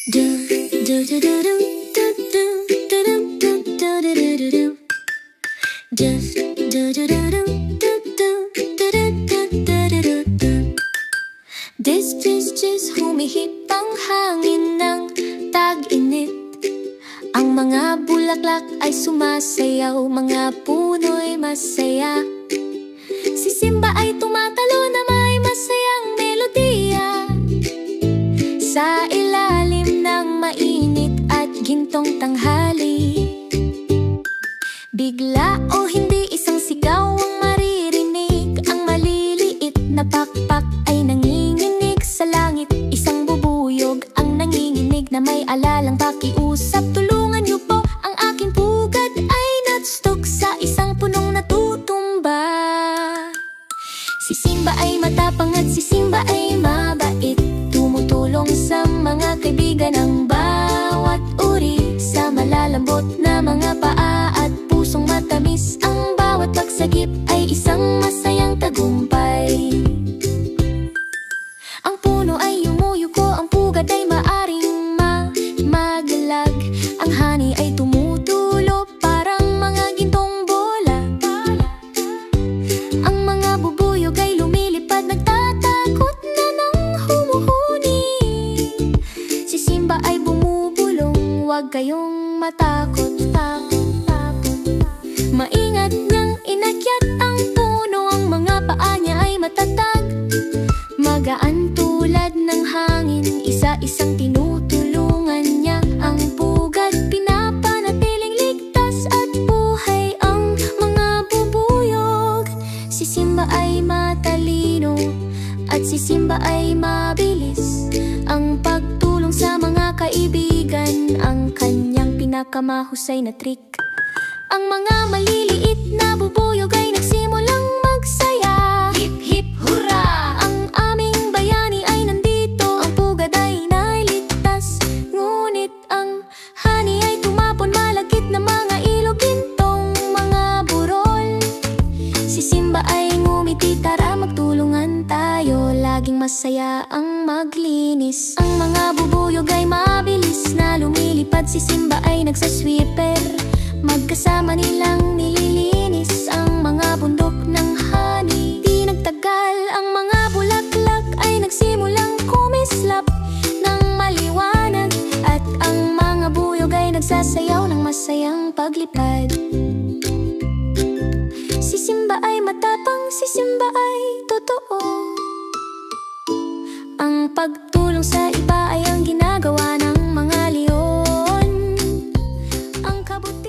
Dis-dis-dis, humihip ang hangin ng tag-init. Ang mga bulaklak ay sumasayaw, mga puno'y masaya. Si Simba ay tumatalo na may masayang melodiya. Sa ilalim ng mainit at gintong tanghali, bigla o hindi isang sigaw ang maririnig. Ang maliliit na pakpak ay nanginginig sa langit. Isang bubuyog ang nanginginig na may alalang pakiusap. Tulungan niyo po, ang aking pugad ay natstuck sa isang punong natutumba. Si Simba ay matapang at si Simba ay mabait, tumutulong sa mga kaibigan ng bawat uri. Sa malalambot na mga paa at pusong matamis, ang bawat pagsagip ay isang masayang tagumpay. Ang puno ay yumuyuko, ang pugad ay maaring maglag. Ang hani ay tumutulo parang mga gintong bola. Ang mga bubuyog ay lumilipad, nagtatakot na ng humuhuni. Si Simba ay bumubulong, huwag kayong matakot. Maingat niyang inakyat ang puno, ang mga paa niya ay matatag. Magaan tulad ng hangin, isa-isang tinutulungan niya ang pugad. Pinapanatiling ligtas at buhay ang mga bubuyog. Si Simba ay matalino at si Simba ay mabilis. Ang pagtulong sa mga kaibigan ang kanyang pinakamahusay na trick. Ang mga maliliit na bubuyog ay nagsimulang magsaya. Hip hip hurra! Ang aming bayani ay nandito, ang pugad ay nailigtas. Ngunit ang hani ay tumapon, malagkit na mga ilog, gintong mga burol. Si Simba ay ngumiti, tara magtulungan tayo, laging masaya ang maglinis. Ang mga bubuyog ay mabilis na lumilipad, si Simba ay nagsasweeper. Magkasama nilang nililinis ang mga bundok ng hani. Di nagtagal, ang mga bulaklak ay nagsimulang kumislap ng maliwanag. At ang mga buyog ay nagsasayaw ng masayang paglipad. Si Simba ay matapang, si Simba ay totoo. Ang pagtulong sa iba ay ang ginagawa ng mga leon. Ang kabuti